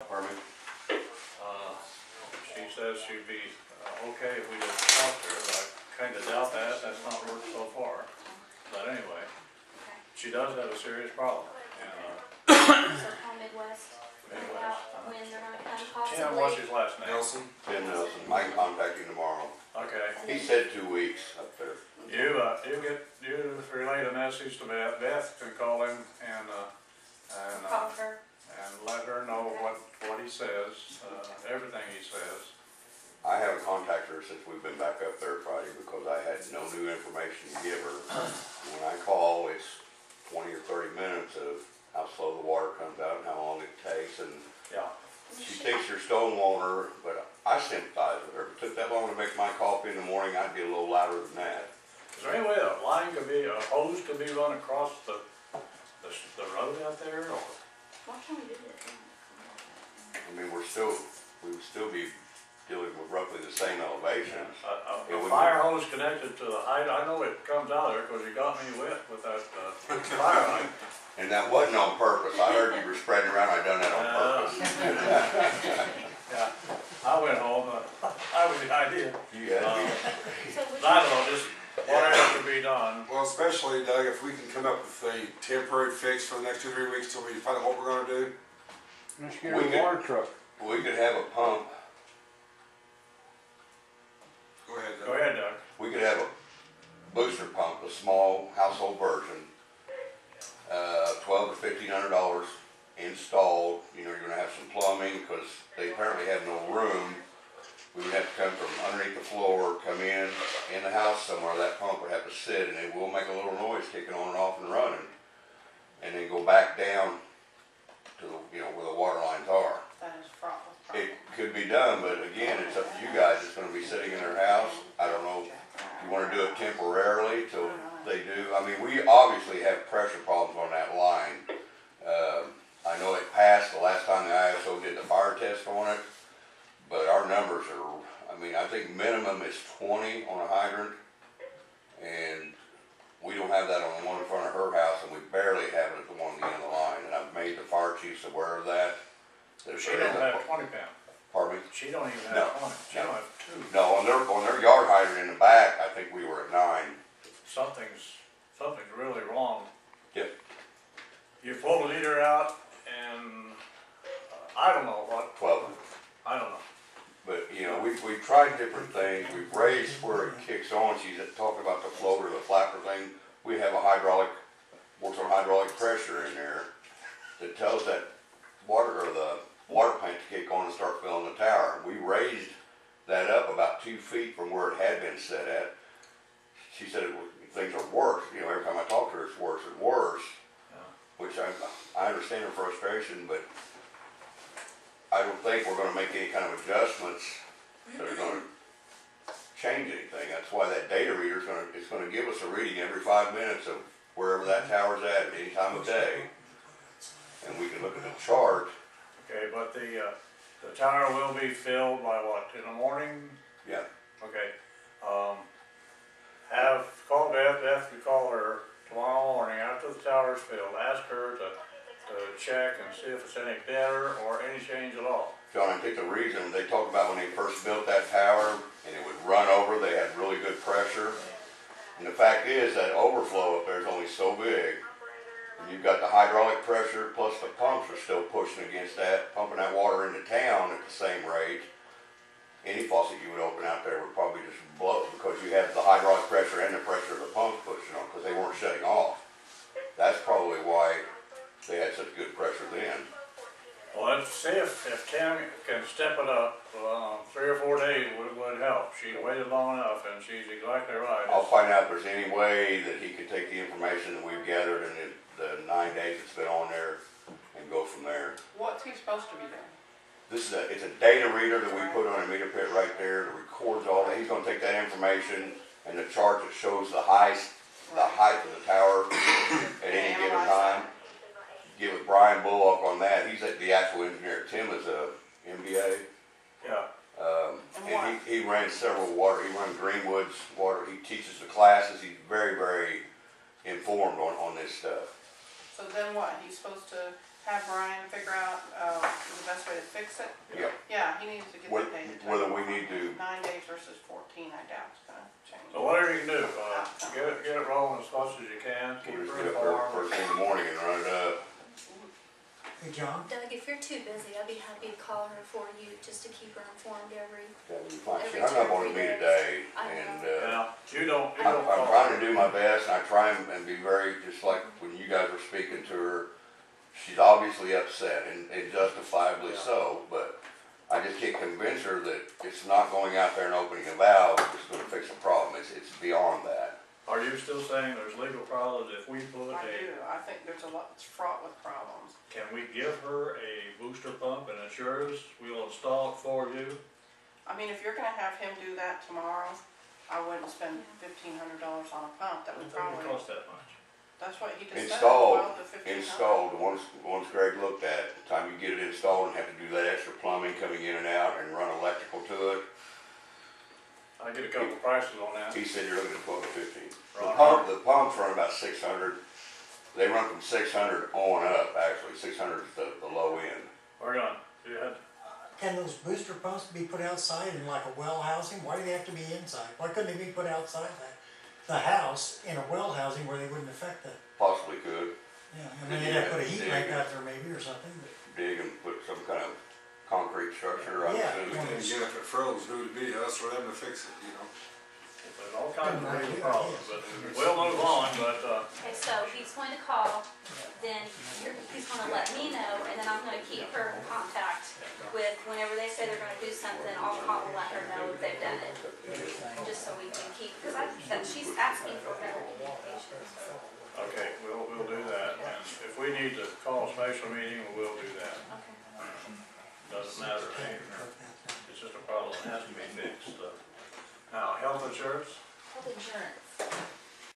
Pardon me? She says she'd be okay if we just talked to her, but I kinda doubt that, that's not worked so far. But anyway, she does have a serious problem, and, So call Midwest, find Midwest. out when they're gonna come Tim, possibly. what's his last name? Nelson? Tim Nelson, I can contact you tomorrow. Okay, He said 2 weeks up there. you relay the message to Beth. Beth can call him and Call her. let her know what he says, everything he says. I haven't contacted her since we've been back up there Friday because I had no new information to give her. When I call, it's 20 or 30 minutes of how slow the water comes out and how long it takes, and Yeah. she thinks you're stonewalling her, but I sympathize with her. If it took that long to make my coffee in the morning, I'd be a little louder than that. Is there any way a line could be, a hose could be run across the road out there, or? Why can't we do this? I mean, we would still be dealing with roughly the same elevations. A fire hose connected to the height, I know it comes out there because you got me wet with that fire line. And that wasn't on purpose. I heard you were spreading around. I done that on purpose. Yeah, I went home, I was the idea. You had me. So would I you, don't know, just whatever can be done. Well, especially, Doug, if we can come up with a temporary fix for the next 2 or 3 weeks till we find out what we're gonna do. Let's get a water truck. We could have a pump. Go ahead, Doug. Go ahead, Doug. We could have a booster pump, a small household version. $1,200 to $1,500 installed. You know, you're gonna have some plumbing because they apparently have no room. We would have to come from underneath the floor, come in the house somewhere. That pump would have to sit, and it will make a little noise kicking on and off and running, and then go back down to the, where the water lines are. That is fraught with It problems. could be done, but again, it's up to you guys. It's gonna be sitting in their house. I don't know if you wanna do it temporarily till they do. I mean, we obviously have pressure problems on that line. I know it passed the last time the ISO did the fire test on it, but our numbers are, I think minimum is 20 on a hydrant, and we don't have that on the one in front of her house, and we barely have it at the one at the end of the line, and I've made the fire chiefs aware of that. She don't have 20 pound. Pardon me? She don't even No, have 20. She don't have 2. No, on their yard hydrant in the back, I think we were at 9. Something's really wrong. Yep. You pull the leader out and I don't know what. 12. I don't know. But, we've tried different things. We've raised where it kicks on. She's talking about the floater, the flapper thing. We have a works on hydraulic pressure in there that tells that water, or the water plant to kick on and start filling the tower. We raised that up about 2 feet from where it had been set at. She said things are worse. Every time I talk to her, it's worse and worse. Yeah. Which I understand her frustration, but I don't think we're gonna make any kind of adjustments that are gonna change anything. That's why that data reader's gonna give us a reading every 5 minutes of wherever that tower's at any time of day. And we can look at the chart. Okay, but the tower will be filled by what, in the morning? Yeah. Okay. Call Beth. Beth, you call her tomorrow morning after the tower's filled. Ask her to check and see if it's any better or any change at all. John, I think the reason they talked about when they first built that tower and it would run over, they had really good pressure. And the fact is that overflow up there is only so big. And you've got the hydraulic pressure plus the pumps are still pushing against that, pumping that water into town at the same rate. Any faucet you would open out there would probably just blow because you have the hydraulic pressure and the pressure of the pumps pushing on because they weren't shutting off. That's probably why they had such good pressure then. Well, let's see if Kim can step it up. 3 or 4 days would help. She waited long enough, and she's exactly right. I'll find out if there's any way that he could take the information that we've gathered in the 9 days it's been on there and go from there. What's he supposed to be doing? It's a data reader that we put on a meter pit right there that records all that. He's gonna take that information and the chart that shows the height of the tower at any given time. Get with Brian Bullock on that. He's the actual engineer. Tim is a MBA. Yeah. And he ran several water. He runs Greenwood's water. He teaches the classes. He's very, very informed on this stuff. So then what? He's supposed to have Brian figure out, the best way to fix it? Yep. Yeah, he needs to get Whether- the data. whether we need to- 9 days versus 14, I doubt it's gonna change. So whatever you can do, get it rolling as fast as you can, keep We'll just her get up there informed. first thing in the morning and run it up. Hey, John? Doug, if you're too busy, I'd be happy to call her for you, just to keep her informed every, That'd be fine. She Every hung up 2 or on 3 me days. today, I and, know. Yeah, you don't I'm call trying her. to do my best, and I try and be very, just like when you guys were speaking to her, she's obviously upset, and justifiably so, but I just can't convince her that it's not going out there and opening a valve that's gonna fix the problem. It's beyond that. Are you still saying there's legal problems if we put I a, do, I think there's a lot, it's fraught with problems. can we give her a booster pump and assures we'll install it for you? I mean, if you're gonna have him do that tomorrow, I wouldn't spend $1,500 on a pump, that I would don't think it probably, costs that much. that's what he just said, Installed, 12 to 1,500. installed, the ones Greg looked at, the time you get it installed and have to do that extra plumbing coming in and out and run electrical to it, I get a couple of prices on that. he said you're looking at 12 to 15. Right. The pumps run about 600, they run from 600 on up, actually, 600 is the low end. We're gonna, you had, Can those booster pumps be put outside in like a well housing? Why do they have to be inside? Why couldn't they be put outside the house in a well housing where they wouldn't affect the, Possibly could yeah, I mean, they'd have to put a heat lamp out there maybe or something, but. dig and put some kind of concrete structure, I'm Yeah. assuming. And again, if it froze, who would it be, us or them to fix it, you know? there's all kinds of Good legal idea, problems, yes. but we'll move on, but, okay, so he's going to call, then he's gonna let me know, and then I'm gonna keep her in contact with, whenever they say they're gonna do something, I'll call and let her know if they've done it. Just so we can keep, because she's asking for better communication, so, okay, we'll do that. And if we need to call a special meeting, we'll do that. okay. Doesn't matter to me. It's just a problem that has to be fixed. Now, health insurance, Health insurance.